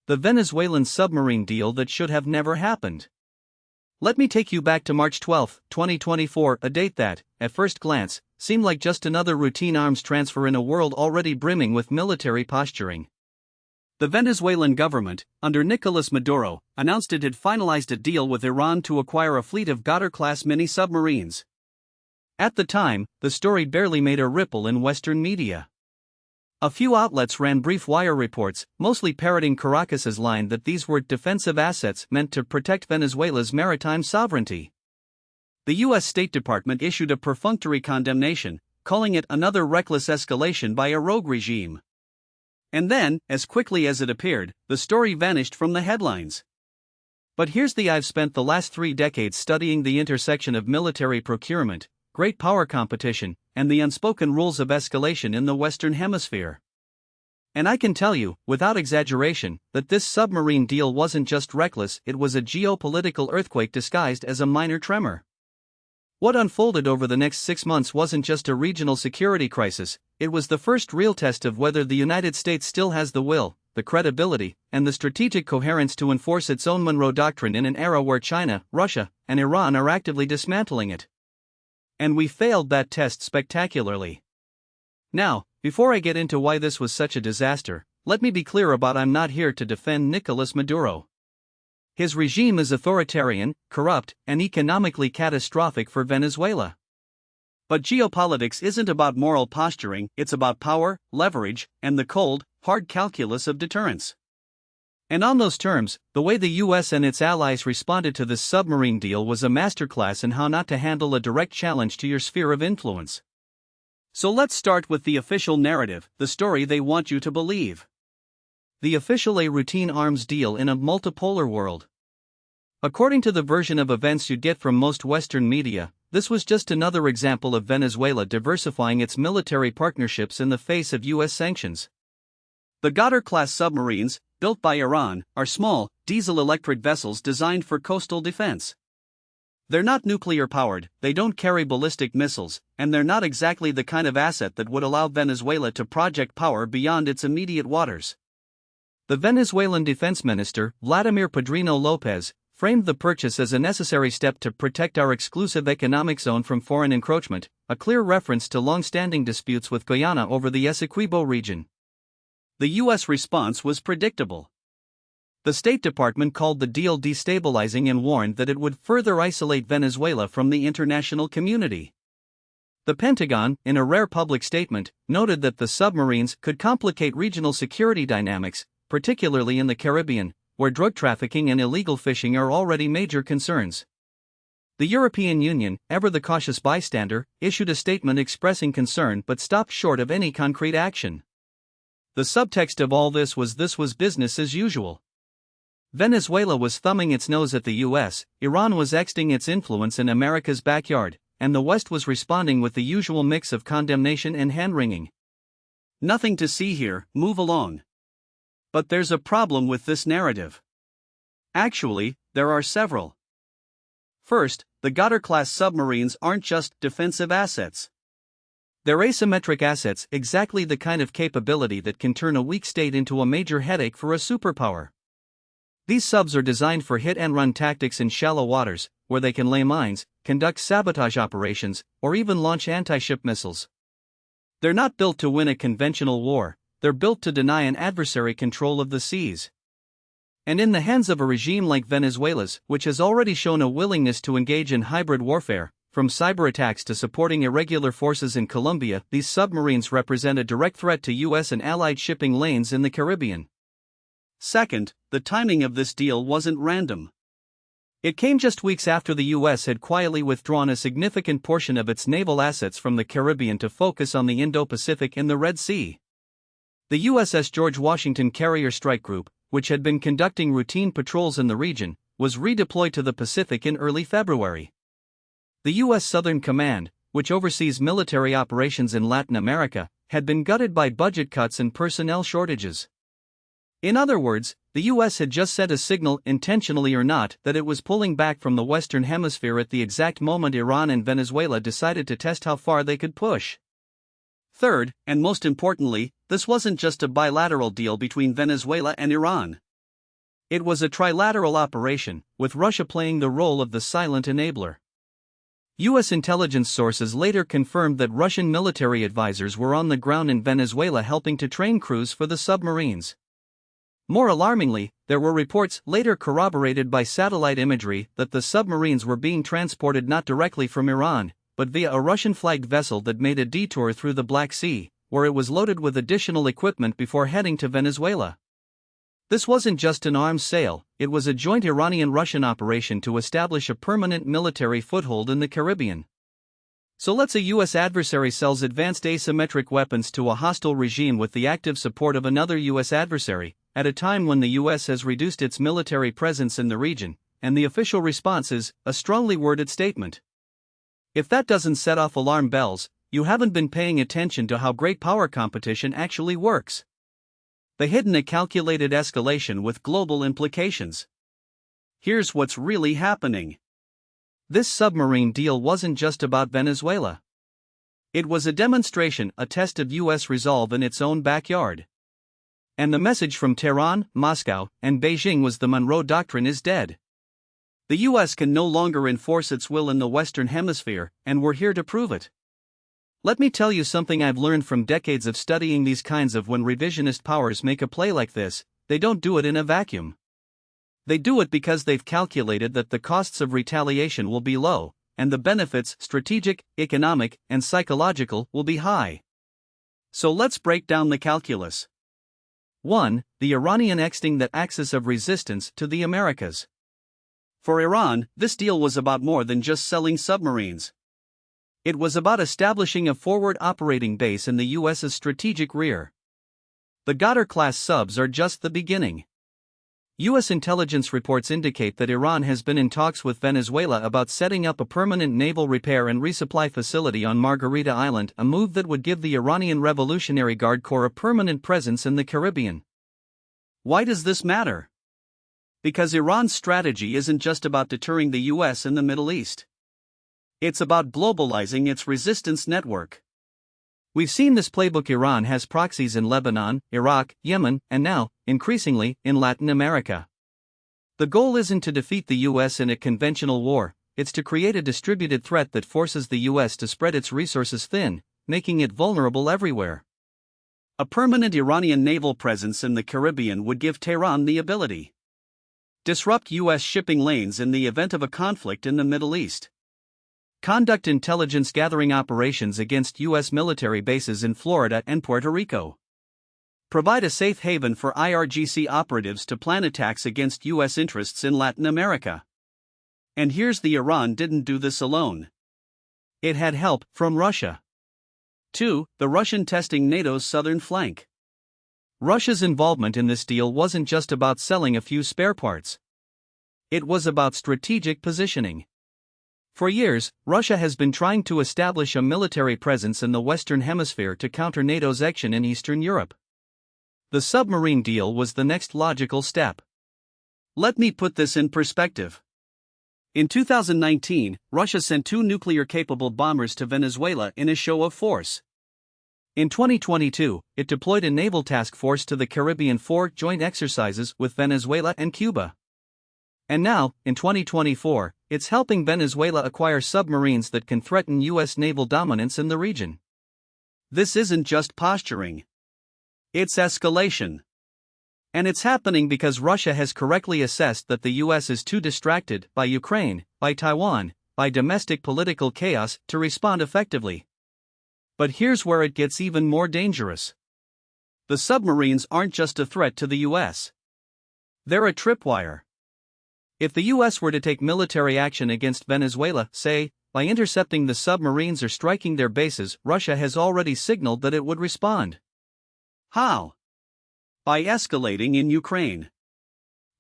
the Venezuelan submarine deal that should have never happened. Let me take you back to March 12, 2024, a date that, at first glance, seemed like just another routine arms transfer in a world already brimming with military posturing. The Venezuelan government, under Nicolas Maduro, announced it had finalized a deal with Iran to acquire a fleet of Ghadar-class mini-submarines. At the time, the story barely made a ripple in Western media. A few outlets ran brief wire reports, mostly parroting Caracas's line that these were defensive assets meant to protect Venezuela's maritime sovereignty. The U.S. State Department issued a perfunctory condemnation, calling it another reckless escalation by a rogue regime. And then, as quickly as it appeared, the story vanished from the headlines. But here's the I've spent the last 3 decades studying the intersection of military procurement, great power competition, and the unspoken rules of escalation in the Western Hemisphere. And I can tell you, without exaggeration, that this submarine deal wasn't just reckless, it was a geopolitical earthquake disguised as a minor tremor. What unfolded over the next 6 months wasn't just a regional security crisis, it was the first real test of whether the United States still has the will, the credibility, and the strategic coherence to enforce its own Monroe Doctrine in an era where China, Russia, and Iran are actively dismantling it. And we failed that test spectacularly. Now, before I get into why this was such a disaster, let me be clear about I'm not here to defend Nicolas Maduro. His regime is authoritarian, corrupt, and economically catastrophic for Venezuela. But geopolitics isn't about moral posturing, it's about power, leverage, and the cold, hard calculus of deterrence. And on those terms, the way the US and its allies responded to this submarine deal was a masterclass in how not to handle a direct challenge to your sphere of influence. So let's start with the official narrative, the story they want you to believe. The official a routine arms deal in a multipolar world. According to the version of events you'd get from most Western media, this was just another example of Venezuela diversifying its military partnerships in the face of US sanctions. The Ghadar-class submarines, built by Iran, are small, diesel-electric vessels designed for coastal defense. They're not nuclear-powered, they don't carry ballistic missiles, and they're not exactly the kind of asset that would allow Venezuela to project power beyond its immediate waters. The Venezuelan Defense Minister, Vladimir Padrino Lopez, framed the purchase as a necessary step to protect our exclusive economic zone from foreign encroachment, a clear reference to long-standing disputes with Guyana over the Essequibo region. The U.S. response was predictable. The State Department called the deal destabilizing and warned that it would further isolate Venezuela from the international community. The Pentagon, in a rare public statement, noted that the submarines could complicate regional security dynamics, particularly in the Caribbean, where drug trafficking and illegal fishing are already major concerns. The European Union, ever the cautious bystander, issued a statement expressing concern but stopped short of any concrete action. The subtext of all this was business as usual. Venezuela was thumbing its nose at the US, Iran was extending its influence in America's backyard, and the West was responding with the usual mix of condemnation and hand-wringing. Nothing to see here, move along. But there's a problem with this narrative. Actually, there are several. First, the Ghadar-class submarines aren't just defensive assets. They're asymmetric assets, exactly the kind of capability that can turn a weak state into a major headache for a superpower. These subs are designed for hit-and-run tactics in shallow waters, where they can lay mines, conduct sabotage operations, or even launch anti-ship missiles. They're not built to win a conventional war, they're built to deny an adversary control of the seas. And in the hands of a regime like Venezuela's, which has already shown a willingness to engage in hybrid warfare, from cyber attacks to supporting irregular forces in Colombia, these submarines represent a direct threat to US and allied shipping lanes in the Caribbean. Second, the timing of this deal wasn't random. It came just weeks after the US had quietly withdrawn a significant portion of its naval assets from the Caribbean to focus on the Indo-Pacific and the Red Sea. The USS George Washington Carrier Strike Group, which had been conducting routine patrols in the region, was redeployed to the Pacific in early February. The U.S. Southern Command, which oversees military operations in Latin America, had been gutted by budget cuts and personnel shortages. In other words, the U.S. had just sent a signal, intentionally or not, that it was pulling back from the Western Hemisphere at the exact moment Iran and Venezuela decided to test how far they could push. Third, and most importantly, this wasn't just a bilateral deal between Venezuela and Iran. It was a trilateral operation, with Russia playing the role of the silent enabler. U.S. intelligence sources later confirmed that Russian military advisors were on the ground in Venezuela helping to train crews for the submarines. More alarmingly, there were reports, later corroborated by satellite imagery, that the submarines were being transported not directly from Iran, but via a Russian-flagged vessel that made a detour through the Black Sea, where it was loaded with additional equipment before heading to Venezuela. This wasn't just an arms sale, it was a joint Iranian-Russian operation to establish a permanent military foothold in the Caribbean. So let's say a U.S. adversary sells advanced asymmetric weapons to a hostile regime with the active support of another U.S. adversary, at a time when the U.S. has reduced its military presence in the region, and the official response is a strongly worded statement. If that doesn't set off alarm bells, you haven't been paying attention to how great power competition actually works. The hidden a calculated escalation with global implications. Here's what's really happening. This submarine deal wasn't just about Venezuela. It was a demonstration, a test of U.S. resolve in its own backyard. And the message from Tehran, Moscow, and Beijing was the Monroe Doctrine is dead. The U.S. can no longer enforce its will in the Western Hemisphere, and we're here to prove it. Let me tell you something I've learned from decades of studying these kinds of when revisionist powers make a play like this, they don't do it in a vacuum. They do it because they've calculated that the costs of retaliation will be low, and the benefits, strategic, economic, and psychological, will be high. So let's break down the calculus. 1. The Iranian extending the axis of resistance to the Americas. For Iran, this deal was about more than just selling submarines. It was about establishing a forward operating base in the U.S.'s strategic rear. The Ghadar-class subs are just the beginning. U.S. intelligence reports indicate that Iran has been in talks with Venezuela about setting up a permanent naval repair and resupply facility on Margarita Island, a move that would give the Iranian Revolutionary Guard Corps a permanent presence in the Caribbean. Why does this matter? Because Iran's strategy isn't just about deterring the U.S. in the Middle East. It's about globalizing its resistance network. We've seen this playbook. Iran has proxies in Lebanon, Iraq, Yemen, and now, increasingly, in Latin America. The goal isn't to defeat the U.S. in a conventional war, it's to create a distributed threat that forces the U.S. to spread its resources thin, making it vulnerable everywhere. A permanent Iranian naval presence in the Caribbean would give Tehran the ability to disrupt U.S. shipping lanes in the event of a conflict in the Middle East. Conduct intelligence gathering operations against U.S. military bases in Florida and Puerto Rico. Provide a safe haven for IRGC operatives to plan attacks against U.S. interests in Latin America. And here's the Iran didn't do this alone. It had help from Russia. 2. The Russian testing NATO's southern flank. Russia's involvement in this deal wasn't just about selling a few spare parts. It was about strategic positioning. For years, Russia has been trying to establish a military presence in the Western Hemisphere to counter NATO's action in Eastern Europe. The submarine deal was the next logical step. Let me put this in perspective. In 2019, Russia sent 2 nuclear-capable bombers to Venezuela in a show of force. In 2022, it deployed a naval task force to the Caribbean for joint exercises with Venezuela and Cuba. And now, in 2024, it's helping Venezuela acquire submarines that can threaten U.S. naval dominance in the region. This isn't just posturing. It's escalation. And it's happening because Russia has correctly assessed that the U.S. is too distracted by Ukraine, by Taiwan, by domestic political chaos to respond effectively. But here's where it gets even more dangerous. The submarines aren't just a threat to the U.S. They're a tripwire. If the U.S. were to take military action against Venezuela, say, by intercepting the submarines or striking their bases, Russia has already signaled that it would respond. How? By escalating in Ukraine.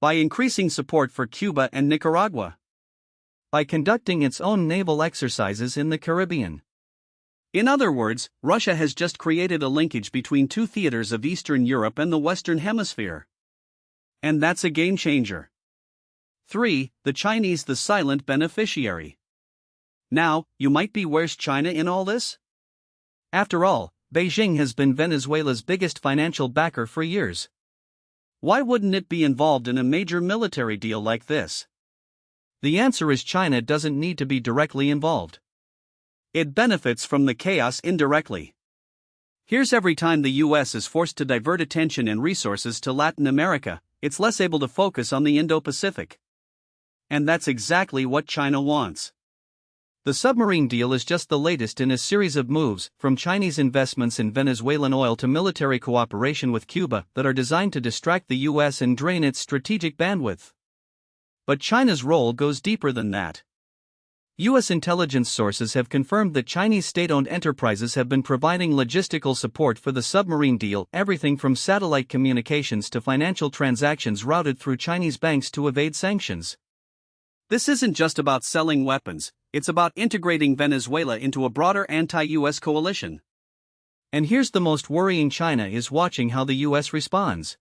By increasing support for Cuba and Nicaragua. By conducting its own naval exercises in the Caribbean. In other words, Russia has just created a linkage between 2 theaters of Eastern Europe and the Western Hemisphere. And that's a game changer. 3. The Chinese, the silent beneficiary. Now, you might be, where's China in all this? After all, Beijing has been Venezuela's biggest financial backer for years. Why wouldn't it be involved in a major military deal like this? The answer is China doesn't need to be directly involved. It benefits from the chaos indirectly. Here's every time the US is forced to divert attention and resources to Latin America, it's less able to focus on the Indo-Pacific. And that's exactly what China wants. The submarine deal is just the latest in a series of moves, from Chinese investments in Venezuelan oil to military cooperation with Cuba, that are designed to distract the US and drain its strategic bandwidth. But China's role goes deeper than that. U.S. intelligence sources have confirmed that Chinese state-owned enterprises have been providing logistical support for the submarine deal, everything from satellite communications to financial transactions routed through Chinese banks to evade sanctions. This isn't just about selling weapons, it's about integrating Venezuela into a broader anti-U.S. coalition. And here's the most worrying: China is watching how the U.S. responds.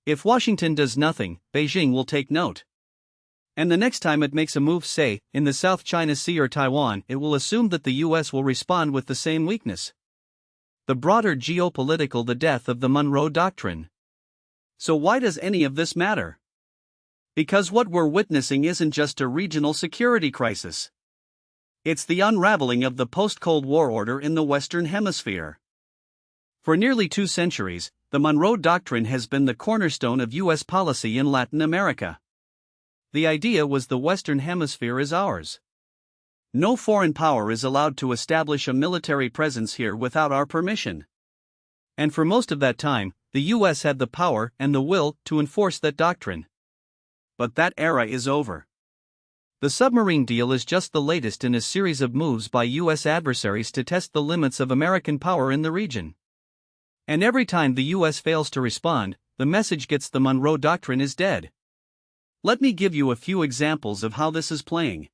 If Washington does nothing, Beijing will take note. And the next time it makes a move, say, in the South China Sea or Taiwan, it will assume that the US will respond with the same weakness. The broader geopolitical: the death of the Monroe Doctrine. So why does any of this matter? Because what we're witnessing isn't just a regional security crisis. It's the unraveling of the post-Cold War order in the Western Hemisphere. For nearly 2 centuries, the Monroe Doctrine has been the cornerstone of US policy in Latin America. The idea was the Western Hemisphere is ours. No foreign power is allowed to establish a military presence here without our permission. And for most of that time, the US had the power and the will to enforce that doctrine. But that era is over. The submarine deal is just the latest in a series of moves by US adversaries to test the limits of American power in the region. And every time the US fails to respond, the message gets: the Monroe Doctrine is dead. Let me give you a few examples of how this is playing.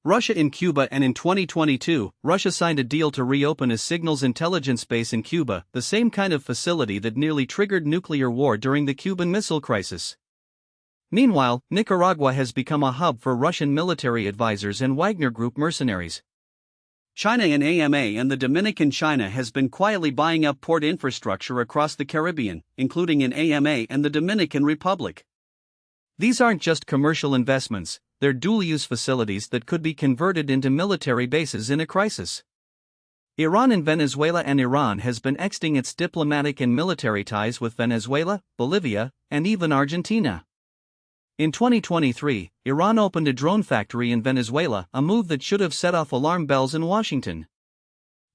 Russia in Cuba. And in 2022, Russia signed a deal to reopen a signals intelligence base in Cuba, the same kind of facility that nearly triggered nuclear war during the Cuban Missile Crisis. Meanwhile, Nicaragua has become a hub for Russian military advisors and Wagner Group mercenaries. China and AMA and the Dominican China has been quietly buying up port infrastructure across the Caribbean, including in AMA and the Dominican Republic. These aren't just commercial investments, they're dual-use facilities that could be converted into military bases in a crisis. Iran in Venezuela. And Iran has been extending its diplomatic and military ties with Venezuela, Bolivia, and even Argentina. In 2023, Iran opened a drone factory in Venezuela, a move that should have set off alarm bells in Washington.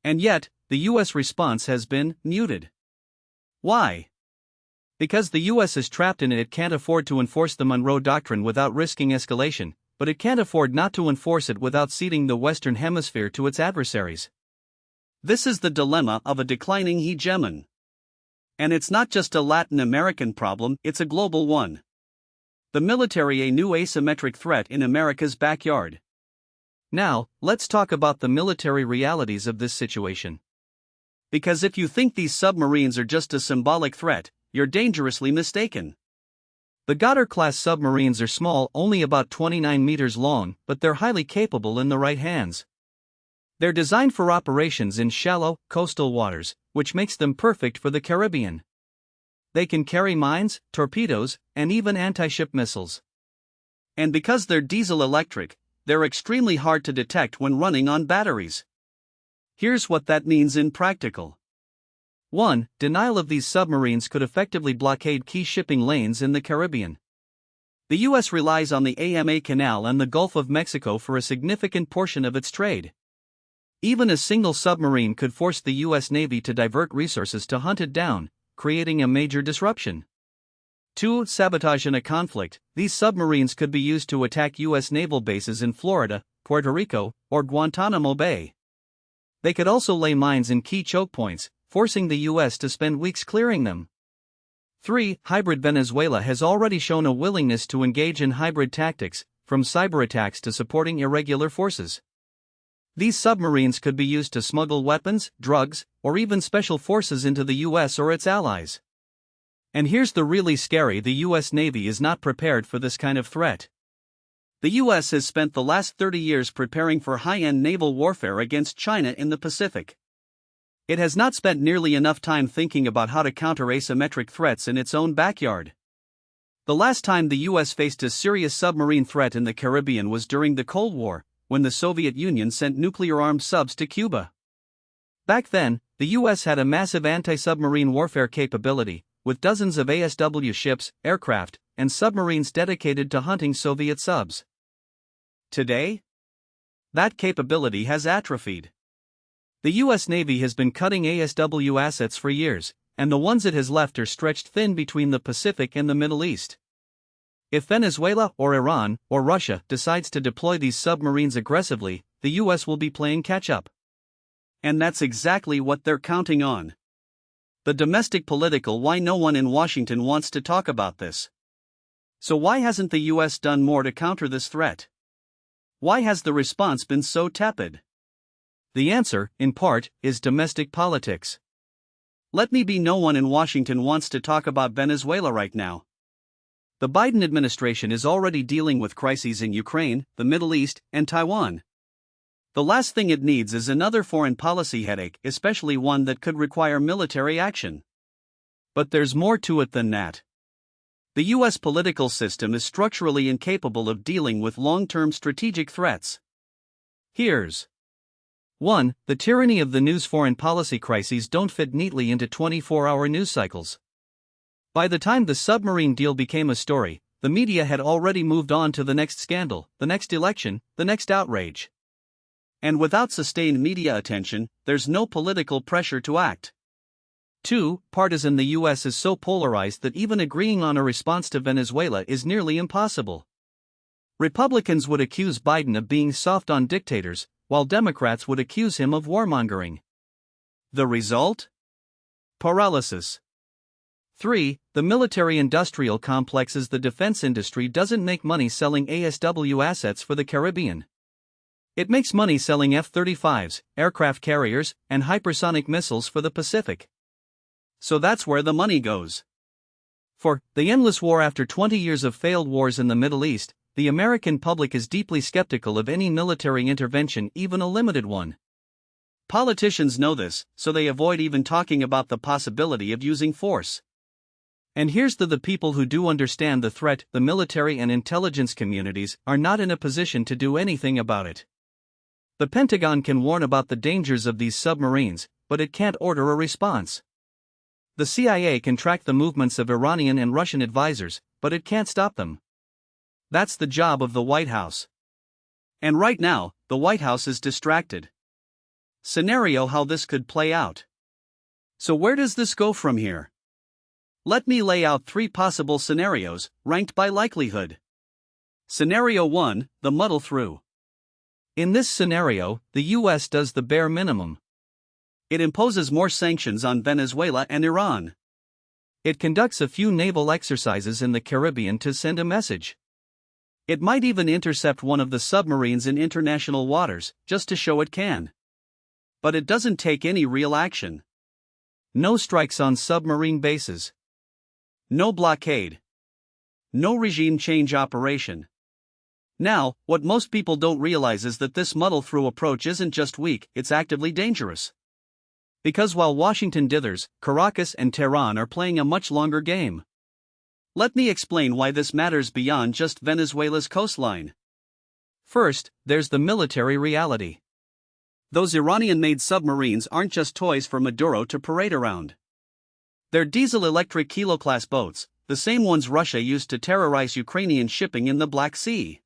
And yet, the US response has been muted. Why? Because the US is trapped in it. It can't afford to enforce the Monroe Doctrine without risking escalation, but it can't afford not to enforce it without ceding the Western Hemisphere to its adversaries. This is the dilemma of a declining hegemon. And it's not just a Latin American problem, it's a global one. The military, a new asymmetric threat in America's backyard. Now, let's talk about the military realities of this situation. Because if you think these submarines are just a symbolic threat, you're dangerously mistaken. The Goddard-class submarines are small, only about 29 meters long, but they're highly capable in the right hands. They're designed for operations in shallow, coastal waters, which makes them perfect for the Caribbean. They can carry mines, torpedoes, and even anti-ship missiles. And because they're diesel-electric, they're extremely hard to detect when running on batteries. Here's what that means in practical. 1. Denial of these submarines could effectively blockade key shipping lanes in the Caribbean. The U.S. relies on the AMA Canal and the Gulf of Mexico for a significant portion of its trade. Even a single submarine could force the U.S. Navy to divert resources to hunt it down, creating a major disruption. 2. Sabotage in a conflict. These submarines could be used to attack U.S. naval bases in Florida, Puerto Rico, or Guantanamo Bay. They could also lay mines in key choke points, forcing the U.S. to spend weeks clearing them. 3. Hybrid. Venezuela has already shown a willingness to engage in hybrid tactics, from cyber attacks to supporting irregular forces. These submarines could be used to smuggle weapons, drugs, or even special forces into the U.S. or its allies. And here's the really scary: the U.S. Navy is not prepared for this kind of threat. The U.S. has spent the last 30 years preparing for high-end naval warfare against China in the Pacific. It has not spent nearly enough time thinking about how to counter asymmetric threats in its own backyard. The last time the US faced a serious submarine threat in the Caribbean was during the Cold War, when the Soviet Union sent nuclear-armed subs to Cuba. Back then, the US had a massive anti-submarine warfare capability, with dozens of ASW ships, aircraft, and submarines dedicated to hunting Soviet subs. Today, that capability has atrophied. The US Navy has been cutting ASW assets for years, and the ones it has left are stretched thin between the Pacific and the Middle East. If Venezuela or Iran or Russia decides to deploy these submarines aggressively, the US will be playing catch-up. And that's exactly what they're counting on. The domestic political why no one in Washington wants to talk about this. So why hasn't the US done more to counter this threat? Why has the response been so tepid? The answer, in part, is domestic politics. Let me be no one in Washington wants to talk about Venezuela right now. The Biden administration is already dealing with crises in Ukraine, the Middle East, and Taiwan. The last thing it needs is another foreign policy headache, especially one that could require military action. But there's more to it than that. The US political system is structurally incapable of dealing with long-term strategic threats. Here's 1. The tyranny of the news. Foreign policy crises don't fit neatly into 24-hour news cycles. By the time the submarine deal became a story, the media had already moved on to the next scandal, the next election, the next outrage. And without sustained media attention, there's no political pressure to act. 2. Partisan. The US is so polarized that even agreeing on a response to Venezuela is nearly impossible. Republicans would accuse Biden of being soft on dictators, while Democrats would accuse him of warmongering. The result? Paralysis. 3. The military-industrial complexes. The defense industry doesn't make money selling ASW assets for the Caribbean. It makes money selling F-35s, aircraft carriers, and hypersonic missiles for the Pacific. So that's where the money goes. For the endless war. After 20 years of failed wars in the Middle East, the American public is deeply skeptical of any military intervention, even a limited one. Politicians know this, so they avoid even talking about the possibility of using force. And here's the people who do understand the threat. The military and intelligence communities are not in a position to do anything about it. The Pentagon can warn about the dangers of these submarines, but it can't order a response. The CIA can track the movements of Iranian and Russian advisors, but it can't stop them. That's the job of the White House. And right now, the White House is distracted. Scenario how this could play out. So where does this go from here? Let me lay out 3 possible scenarios, ranked by likelihood. Scenario 1, the muddle through. In this scenario, the US does the bare minimum. It imposes more sanctions on Venezuela and Iran. It conducts a few naval exercises in the Caribbean to send a message. It might even intercept one of the submarines in international waters, just to show it can. But it doesn't take any real action. No strikes on submarine bases. No blockade. No regime change operation. Now, what most people don't realize is that this muddle-through approach isn't just weak, it's actively dangerous. Because while Washington dithers, Caracas and Tehran are playing a much longer game. Let me explain why this matters beyond just Venezuela's coastline. First, there's the military reality. Those Iranian-made submarines aren't just toys for Maduro to parade around. They're diesel-electric Kilo-class boats, the same ones Russia used to terrorize Ukrainian shipping in the Black Sea.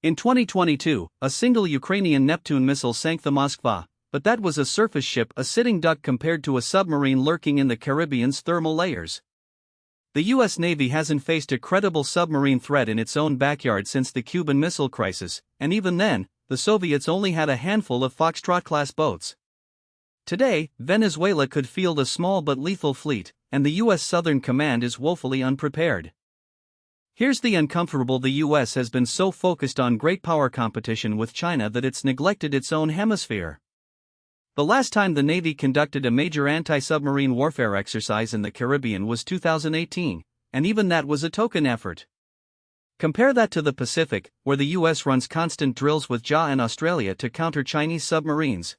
In 2022, a single Ukrainian Neptune missile sank the Moskva, but that was a surface ship, a sitting duck compared to a submarine lurking in the Caribbean's thermal layers. The US Navy hasn't faced a credible submarine threat in its own backyard since the Cuban Missile Crisis, and even then, the Soviets only had a handful of Foxtrot-class boats. Today, Venezuela could field a small but lethal fleet, and the US Southern Command is woefully unprepared. Here's the uncomfortable: the US has been so focused on great power competition with China that it's neglected its own hemisphere. The last time the Navy conducted a major anti-submarine warfare exercise in the Caribbean was 2018, and even that was a token effort. Compare that to the Pacific, where the US runs constant drills with JA and Australia to counter Chinese submarines.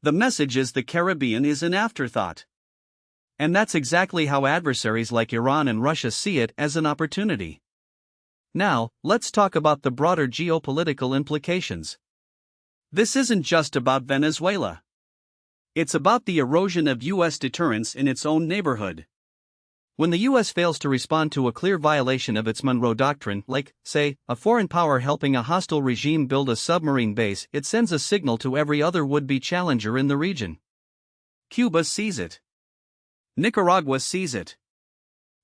The message is the Caribbean is an afterthought. And that's exactly how adversaries like Iran and Russia see it, as an opportunity. Now, let's talk about the broader geopolitical implications. This isn't just about Venezuela. It's about the erosion of U.S. deterrence in its own neighborhood. When the U.S. fails to respond to a clear violation of its Monroe Doctrine, like, say, a foreign power helping a hostile regime build a submarine base, it sends a signal to every other would-be challenger in the region. Cuba sees it. Nicaragua sees it.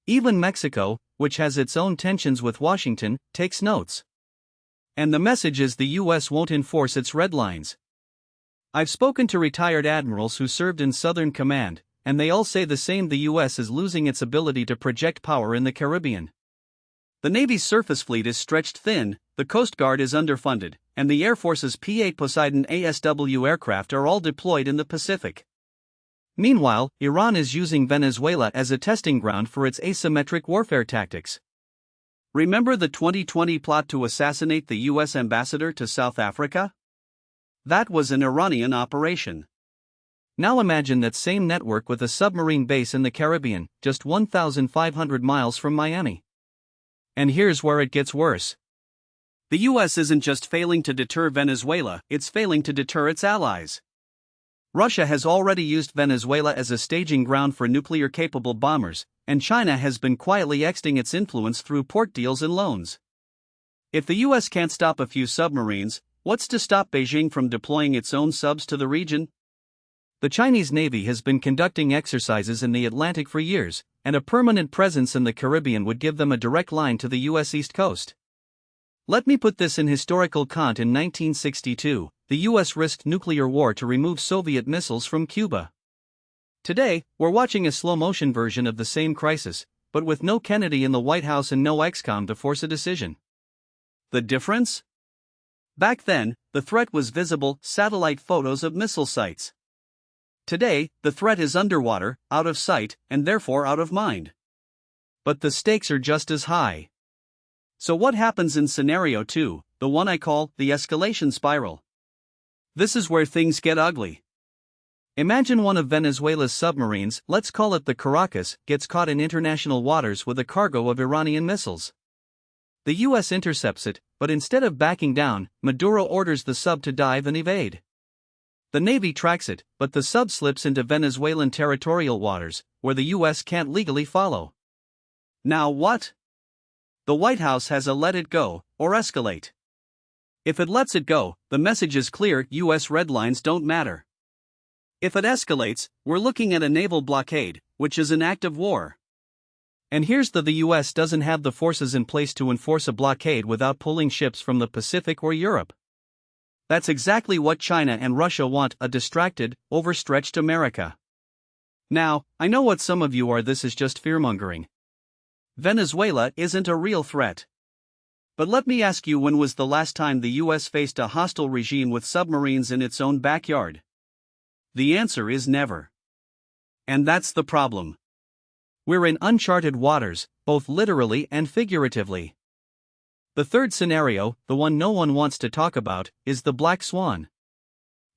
Even Mexico, which has its own tensions with Washington, takes notes. And the message is the U.S. won't enforce its red lines. I've spoken to retired admirals who served in Southern Command, and they all say the same: the U.S. is losing its ability to project power in the Caribbean. The Navy's surface fleet is stretched thin, the Coast Guard is underfunded, and the Air Force's P-8 Poseidon ASW aircraft are all deployed in the Pacific. Meanwhile, Iran is using Venezuela as a testing ground for its asymmetric warfare tactics. Remember the 2020 plot to assassinate the U.S. ambassador to South Africa? That was an Iranian operation. Now imagine that same network with a submarine base in the Caribbean, just 1,500 miles from Miami. And here's where it gets worse. The U.S. isn't just failing to deter Venezuela, it's failing to deter its allies. Russia has already used Venezuela as a staging ground for nuclear-capable bombers, and China has been quietly extending its influence through port deals and loans. If the U.S. can't stop a few submarines, what's to stop Beijing from deploying its own subs to the region? The Chinese Navy has been conducting exercises in the Atlantic for years, and a permanent presence in the Caribbean would give them a direct line to the U.S. East Coast. Let me put this in historical context. In 1962, the U.S. risked nuclear war to remove Soviet missiles from Cuba. Today, we're watching a slow-motion version of the same crisis, but with no Kennedy in the White House and no XCOM to force a decision. The difference? Back then, the threat was visible satellite photos of missile sites. Today, the threat is underwater, out of sight, and therefore out of mind. But the stakes are just as high. So what happens in scenario 2, the one I call the escalation spiral? This is where things get ugly. Imagine one of Venezuela's submarines, let's call it the Caracas, gets caught in international waters with a cargo of Iranian missiles. The U.S. intercepts it, but instead of backing down, Maduro orders the sub to dive and evade. The Navy tracks it, but the sub slips into Venezuelan territorial waters, where the U.S. can't legally follow. Now what? The White House has a let it go, or escalate. If it lets it go, the message is clear: U.S. red lines don't matter. If it escalates, we're looking at a naval blockade, which is an act of war. And here's the U.S. doesn't have the forces in place to enforce a blockade without pulling ships from the Pacific or Europe. That's exactly what China and Russia want: a distracted, overstretched America. Now, I know what some of you are: this is just fearmongering. Venezuela isn't a real threat. But let me ask you, when was the last time the U.S. faced a hostile regime with submarines in its own backyard? The answer is never. And that's the problem. We're in uncharted waters, both literally and figuratively. The third scenario, the one no one wants to talk about, is the black swan.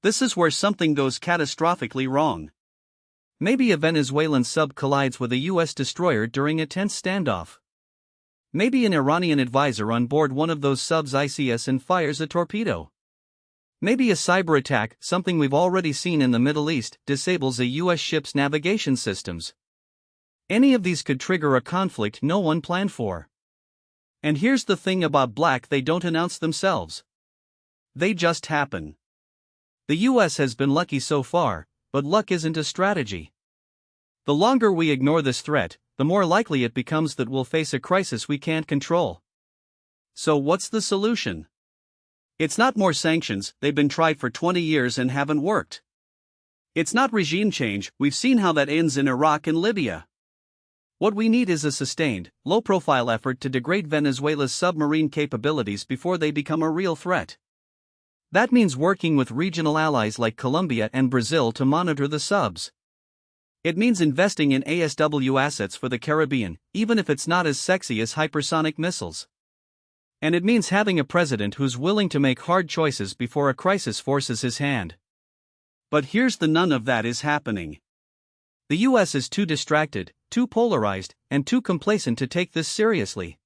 This is where something goes catastrophically wrong. Maybe a Venezuelan sub collides with a U.S. destroyer during a tense standoff. Maybe an Iranian advisor on board one of those subs ICS and fires a torpedo. Maybe a cyber attack, something we've already seen in the Middle East, disables a U.S. ship's navigation systems. Any of these could trigger a conflict no one planned for. And here's the thing about black: they don't announce themselves. They just happen. The U.S. has been lucky so far, but luck isn't a strategy. The longer we ignore this threat, the more likely it becomes that we'll face a crisis we can't control. So what's the solution? It's not more sanctions, they've been tried for 20 years and haven't worked. It's not regime change, we've seen how that ends in Iraq and Libya. What we need is a sustained, low-profile effort to degrade Venezuela's submarine capabilities before they become a real threat. That means working with regional allies like Colombia and Brazil to monitor the subs. It means investing in ASW assets for the Caribbean, even if it's not as sexy as hypersonic missiles. And it means having a president who's willing to make hard choices before a crisis forces his hand. But here's the none of that is happening. The US is too distracted, too polarized, and too complacent to take this seriously.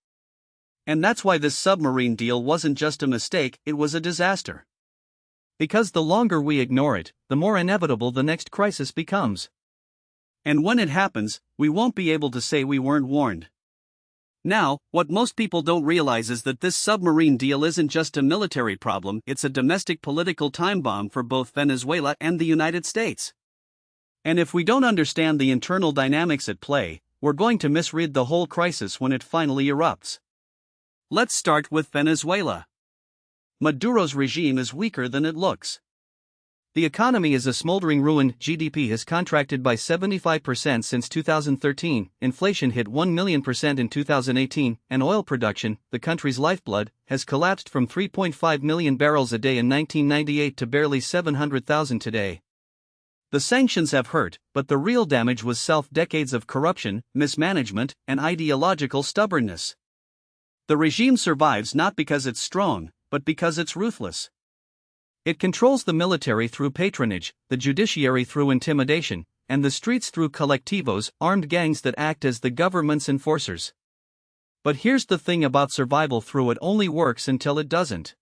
And that's why this submarine deal wasn't just a mistake, it was a disaster. Because the longer we ignore it, the more inevitable the next crisis becomes. And when it happens, we won't be able to say we weren't warned. Now, what most people don't realize is that this submarine deal isn't just a military problem, it's a domestic political time bomb for both Venezuela and the United States. And if we don't understand the internal dynamics at play, we're going to misread the whole crisis when it finally erupts. Let's start with Venezuela. Maduro's regime is weaker than it looks. The economy is a smoldering ruin. GDP has contracted by 75% since 2013, inflation hit 1,000,000% in 2018, and oil production, the country's lifeblood, has collapsed from 3.5 million barrels a day in 1998 to barely 700,000 today. The sanctions have hurt, but the real damage was decades of corruption, mismanagement, and ideological stubbornness. The regime survives not because it's strong, but because it's ruthless. It controls the military through patronage, the judiciary through intimidation, and the streets through colectivos, armed gangs that act as the government's enforcers. But here's the thing about survival through it only works until it doesn't.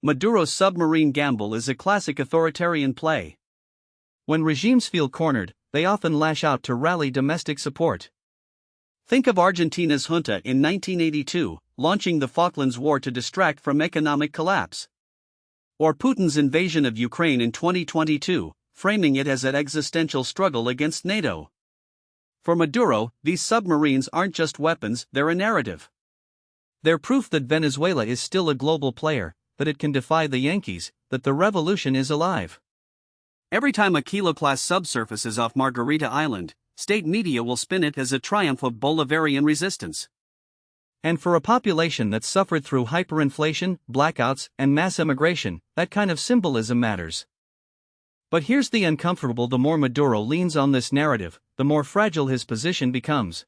Maduro's submarine gamble is a classic authoritarian play. When regimes feel cornered, they often lash out to rally domestic support. Think of Argentina's junta in 1982, launching the Falklands War to distract from economic collapse. Or Putin's invasion of Ukraine in 2022, framing it as an existential struggle against NATO. For Maduro, these submarines aren't just weapons, they're a narrative. They're proof that Venezuela is still a global player, that it can defy the Yankees, that the revolution is alive. Every time a Kilo-class subsurfaces off Margarita Island, state media will spin it as a triumph of Bolivarian resistance. And for a population that's suffered through hyperinflation, blackouts, and mass immigration, that kind of symbolism matters. But here's the uncomfortable: the more Maduro leans on this narrative, the more fragile his position becomes.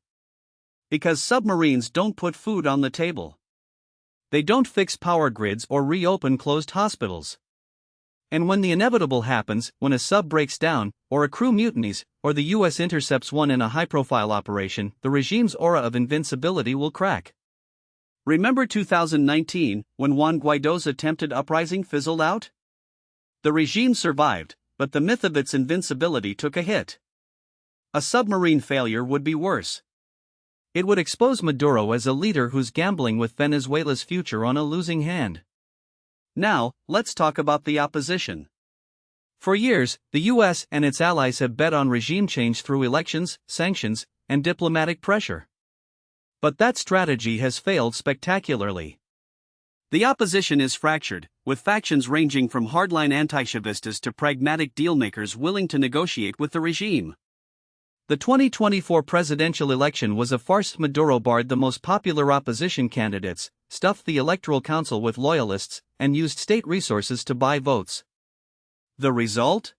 Because submarines don't put food on the table. They don't fix power grids or reopen closed hospitals. And when the inevitable happens, when a sub breaks down, or a crew mutinies, or the US intercepts one in a high-profile operation, the regime's aura of invincibility will crack. Remember 2019, when Juan Guaido's attempted uprising fizzled out? The regime survived, but the myth of its invincibility took a hit. A submarine failure would be worse. It would expose Maduro as a leader who's gambling with Venezuela's future on a losing hand. Now, let's talk about the opposition. For years, the US and its allies have bet on regime change through elections, sanctions, and diplomatic pressure. But that strategy has failed spectacularly. The opposition is fractured, with factions ranging from hardline anti-Chavistas to pragmatic dealmakers willing to negotiate with the regime. The 2024 presidential election was a farce. Maduro barred the most popular opposition candidates, stuffed the Electoral Council with loyalists, and used state resources to buy votes. The result?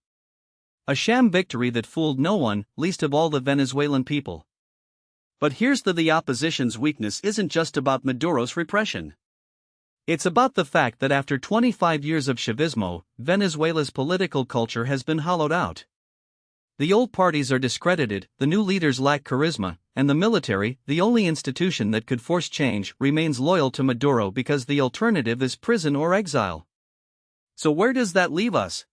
A sham victory that fooled no one, least of all the Venezuelan people. But here's the opposition's weakness isn't just about Maduro's repression. It's about the fact that after 25 years of Chavismo, Venezuela's political culture has been hollowed out. The old parties are discredited, the new leaders lack charisma, and the military, the only institution that could force change, remains loyal to Maduro because the alternative is prison or exile. So where does that leave us?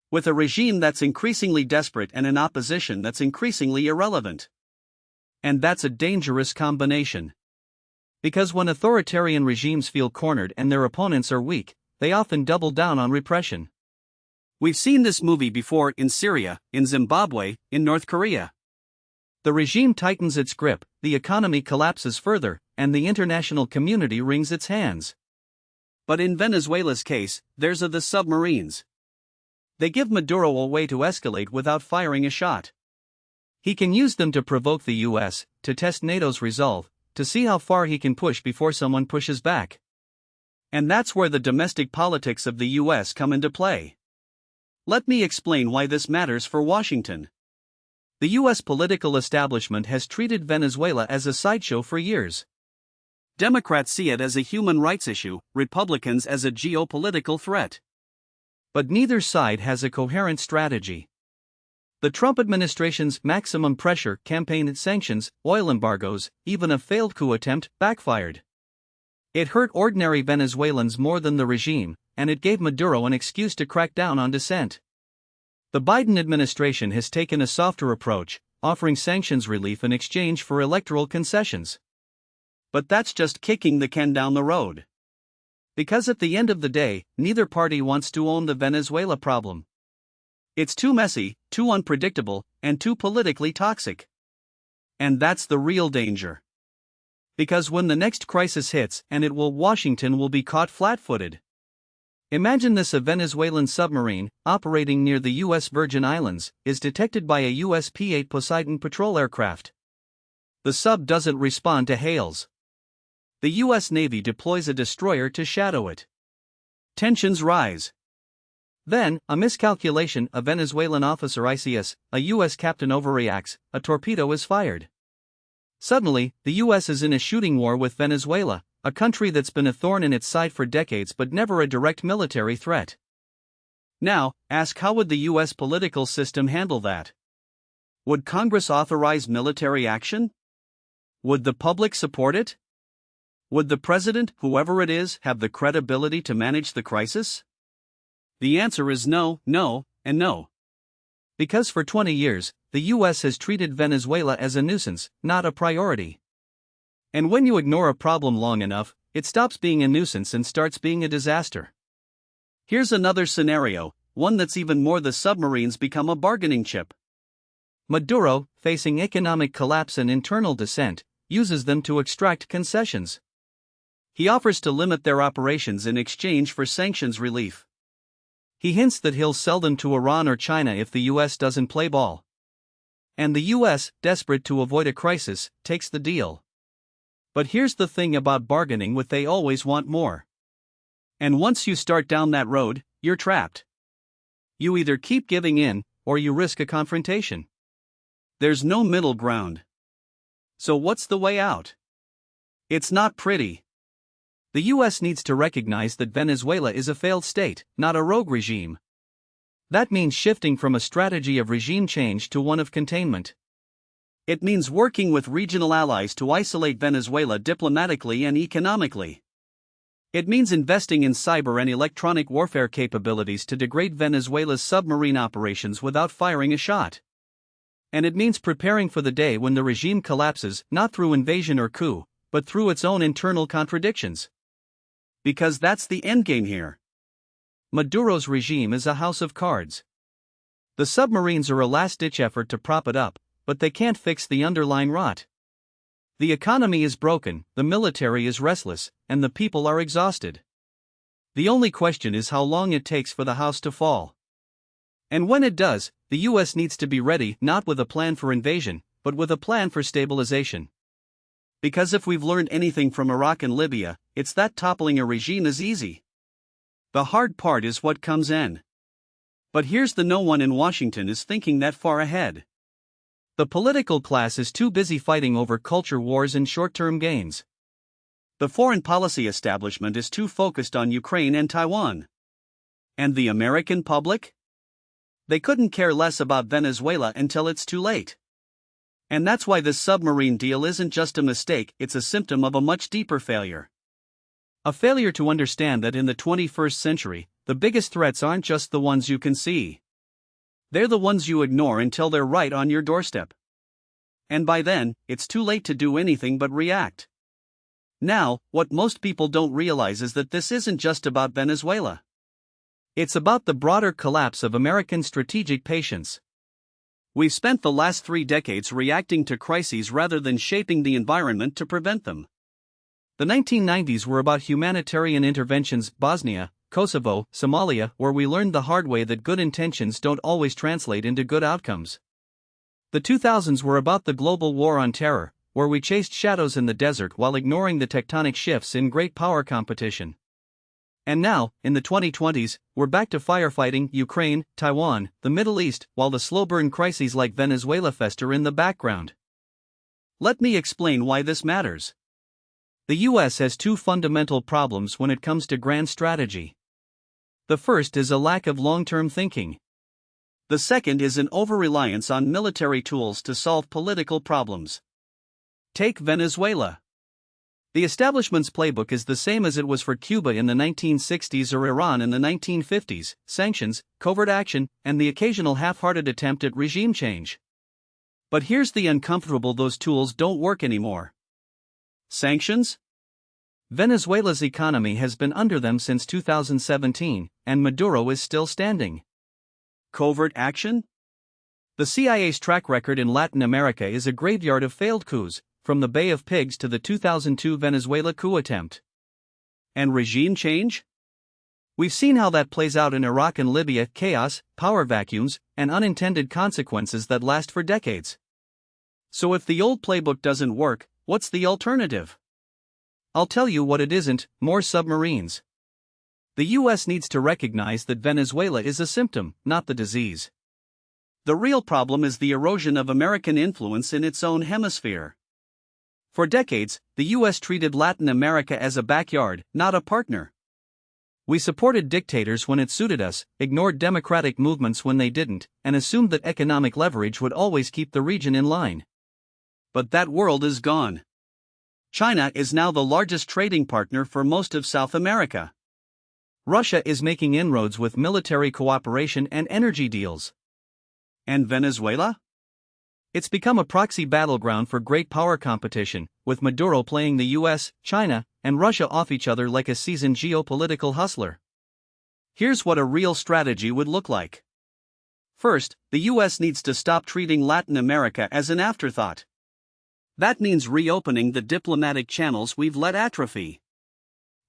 With a regime that's increasingly desperate and an opposition that's increasingly irrelevant. And that's a dangerous combination. Because when authoritarian regimes feel cornered and their opponents are weak, they often double down on repression. We've seen this movie before in Syria, in Zimbabwe, in North Korea. The regime tightens its grip, the economy collapses further, and the international community wrings its hands. But in Venezuela's case, there's the submarines. They give Maduro a way to escalate without firing a shot. He can use them to provoke the US, to test NATO's resolve, to see how far he can push before someone pushes back. And that's where the domestic politics of the US come into play. Let me explain why this matters for Washington. The US political establishment has treated Venezuela as a sideshow for years. Democrats see it as a human rights issue, Republicans as a geopolitical threat. But neither side has a coherent strategy. The Trump administration's maximum pressure campaign, sanctions, oil embargoes, even a failed coup attempt, backfired. It hurt ordinary Venezuelans more than the regime, and it gave Maduro an excuse to crack down on dissent. The Biden administration has taken a softer approach, offering sanctions relief in exchange for electoral concessions. But that's just kicking the can down the road. Because at the end of the day, neither party wants to own the Venezuela problem. It's too messy, too unpredictable, and too politically toxic. And that's the real danger. Because when the next crisis hits, and it will, Washington will be caught flat-footed. Imagine this: a Venezuelan submarine, operating near the U.S. Virgin Islands, is detected by a U.S. P-8 Poseidon patrol aircraft. The sub doesn't respond to hails. The U.S. Navy deploys a destroyer to shadow it. Tensions rise. Then, a miscalculation: a Venezuelan officer ICS, a U.S. captain overreacts, a torpedo is fired. Suddenly, the U.S. is in a shooting war with Venezuela, a country that's been a thorn in its side for decades but never a direct military threat. Now, ask, how would the U.S. political system handle that? Would Congress authorize military action? Would the public support it? Would the president, whoever it is, have the credibility to manage the crisis? The answer is no, no, and no. Because for 20 years, the U.S. has treated Venezuela as a nuisance, not a priority. And when you ignore a problem long enough, it stops being a nuisance and starts being a disaster. Here's another scenario, one that's even more: the submarines become a bargaining chip. Maduro, facing economic collapse and internal dissent, uses them to extract concessions. He offers to limit their operations in exchange for sanctions relief. He hints that he'll sell them to Iran or China if the U.S. doesn't play ball. And the U.S., desperate to avoid a crisis, takes the deal. But here's the thing about bargaining: with they always want more. And once you start down that road, you're trapped. You either keep giving in, or you risk a confrontation. There's no middle ground. So what's the way out? It's not pretty. The U.S. needs to recognize that Venezuela is a failed state, not a rogue regime. That means shifting from a strategy of regime change to one of containment. It means working with regional allies to isolate Venezuela diplomatically and economically. It means investing in cyber and electronic warfare capabilities to degrade Venezuela's submarine operations without firing a shot. And it means preparing for the day when the regime collapses, not through invasion or coup, but through its own internal contradictions. Because that's the endgame here. Maduro's regime is a house of cards. The submarines are a last-ditch effort to prop it up, but they can't fix the underlying rot. The economy is broken, the military is restless, and the people are exhausted. The only question is how long it takes for the house to fall. And when it does, the U.S. needs to be ready, not with a plan for invasion, but with a plan for stabilization. Because if we've learned anything from Iraq and Libya, it's that toppling a regime is easy. The hard part is what comes in. But here's the: no one in Washington is thinking that far ahead. The political class is too busy fighting over culture wars and short-term gains. The foreign policy establishment is too focused on Ukraine and Taiwan. And the American public? They couldn't care less about Venezuela until it's too late. And that's why this submarine deal isn't just a mistake, it's a symptom of a much deeper failure. A failure to understand that in the 21st century, the biggest threats aren't just the ones you can see. They're the ones you ignore until they're right on your doorstep. And by then, it's too late to do anything but react. Now, what most people don't realize is that this isn't just about Venezuela. It's about the broader collapse of American strategic patience. We've spent the last 3 decades reacting to crises rather than shaping the environment to prevent them. The 1990s were about humanitarian interventions: Bosnia, Kosovo, Somalia, where we learned the hard way that good intentions don't always translate into good outcomes. The 2000s were about the global war on terror, where we chased shadows in the desert while ignoring the tectonic shifts in great power competition. And now, in the 2020s, we're back to firefighting Ukraine, Taiwan, the Middle East, while the slow-burn crises like Venezuela fester in the background. Let me explain why this matters. The U.S. has 2 fundamental problems when it comes to grand strategy. The first is a lack of long-term thinking. The second is an over-reliance on military tools to solve political problems. Take Venezuela. The establishment's playbook is the same as it was for Cuba in the 1960s or Iran in the 1950s: sanctions, covert action, and the occasional half-hearted attempt at regime change. But here's the uncomfortable: those tools don't work anymore. Sanctions? Venezuela's economy has been under them since 2017, and Maduro is still standing. Covert action? The CIA's track record in Latin America is a graveyard of failed coups, from the Bay of Pigs to the 2002 Venezuela coup attempt. And regime change? We've seen how that plays out in Iraq and Libya: chaos, power vacuums, and unintended consequences that last for decades. So if the old playbook doesn't work, what's the alternative? I'll tell you what it isn't: more submarines. The US needs to recognize that Venezuela is a symptom, not the disease. The real problem is the erosion of American influence in its own hemisphere. For decades, the US treated Latin America as a backyard, not a partner. We supported dictators when it suited us, ignored democratic movements when they didn't, and assumed that economic leverage would always keep the region in line. But that world is gone. China is now the largest trading partner for most of South America. Russia is making inroads with military cooperation and energy deals. And Venezuela? It's become a proxy battleground for great power competition, with Maduro playing the US, China, and Russia off each other like a seasoned geopolitical hustler. Here's what a real strategy would look like. First, the US needs to stop treating Latin America as an afterthought. That means reopening the diplomatic channels we've let atrophy.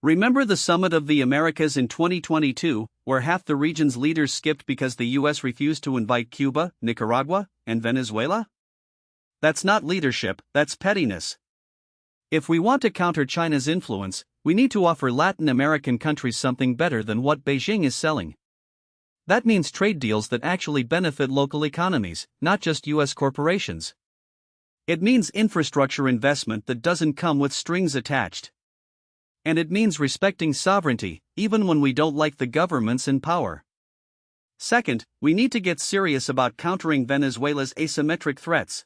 Remember the Summit of the Americas in 2022, where half the region's leaders skipped because the US refused to invite Cuba, Nicaragua, and Venezuela? That's not leadership, that's pettiness. If we want to counter China's influence, we need to offer Latin American countries something better than what Beijing is selling. That means trade deals that actually benefit local economies, not just US corporations. It means infrastructure investment that doesn't come with strings attached. And it means respecting sovereignty, even when we don't like the governments in power. Second, we need to get serious about countering Venezuela's asymmetric threats.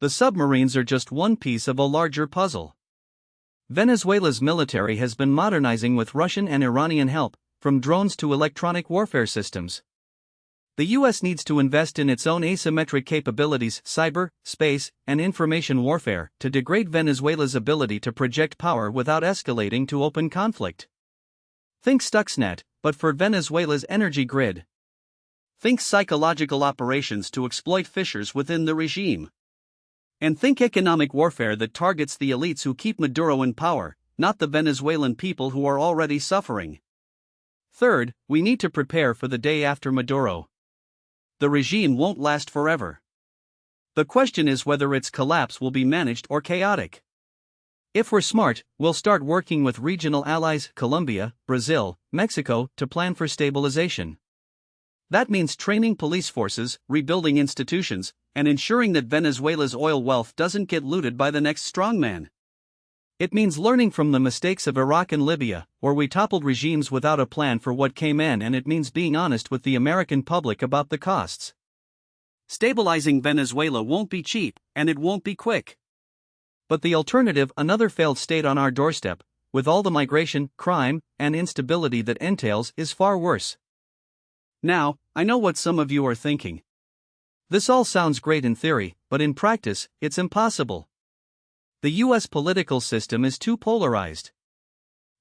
The submarines are just one piece of a larger puzzle. Venezuela's military has been modernizing with Russian and Iranian help, from drones to electronic warfare systems. The US needs to invest in its own asymmetric capabilities: cyber, space, and information warfare, to degrade Venezuela's ability to project power without escalating to open conflict. Think Stuxnet, but for Venezuela's energy grid. Think psychological operations to exploit fissures within the regime. And think economic warfare that targets the elites who keep Maduro in power, not the Venezuelan people who are already suffering. Third, we need to prepare for the day after Maduro. The regime won't last forever. The question is whether its collapse will be managed or chaotic. If we're smart, we'll start working with regional allies, Colombia, Brazil, Mexico, to plan for stabilization. That means training police forces, rebuilding institutions, and ensuring that Venezuela's oil wealth doesn't get looted by the next strongman. It means learning from the mistakes of Iraq and Libya, where we toppled regimes without a plan for what came in, and it means being honest with the American public about the costs. Stabilizing Venezuela won't be cheap, and it won't be quick. But the alternative, another failed state on our doorstep, with all the migration, crime, and instability that entails, is far worse. Now, I know what some of you are thinking. This all sounds great in theory, but in practice, it's impossible. The US political system is too polarized.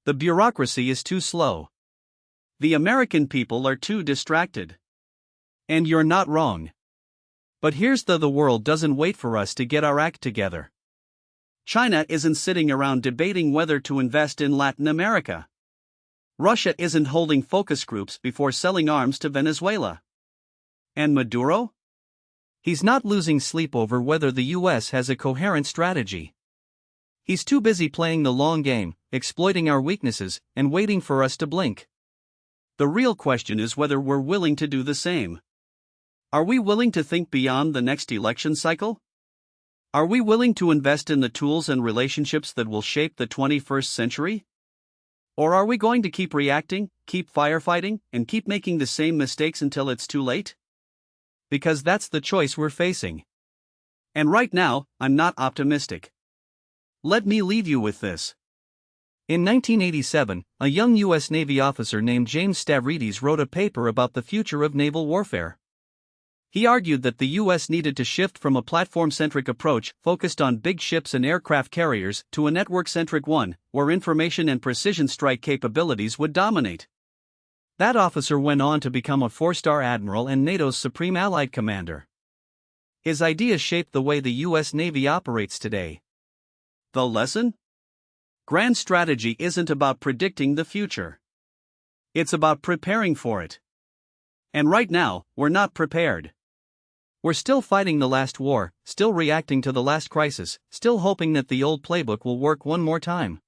The bureaucracy is too slow. The American people are too distracted. And you're not wrong. But here's the world doesn't wait for us to get our act together. China isn't sitting around debating whether to invest in Latin America. Russia isn't holding focus groups before selling arms to Venezuela. And Maduro? He's not losing sleep over whether the US has a coherent strategy. He's too busy playing the long game, exploiting our weaknesses, and waiting for us to blink. The real question is whether we're willing to do the same. Are we willing to think beyond the next election cycle? Are we willing to invest in the tools and relationships that will shape the 21st century? Or are we going to keep reacting, keep firefighting, and keep making the same mistakes until it's too late? Because that's the choice we're facing. And right now, I'm not optimistic. Let me leave you with this. In 1987, a young U.S. Navy officer named James Stavridis wrote a paper about the future of naval warfare. He argued that the U.S. needed to shift from a platform-centric approach focused on big ships and aircraft carriers to a network-centric one, where information and precision strike capabilities would dominate. That officer went on to become a four-star admiral and NATO's supreme allied commander. His ideas shaped the way the U.S. Navy operates today. The lesson? Grand strategy isn't about predicting the future. It's about preparing for it. And right now, we're not prepared. We're still fighting the last war, still reacting to the last crisis, still hoping that the old playbook will work one more time.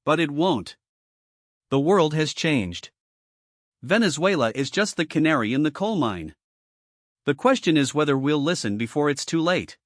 But it won't. The world has changed. Venezuela is just the canary in the coal mine. The question is whether we'll listen before it's too late.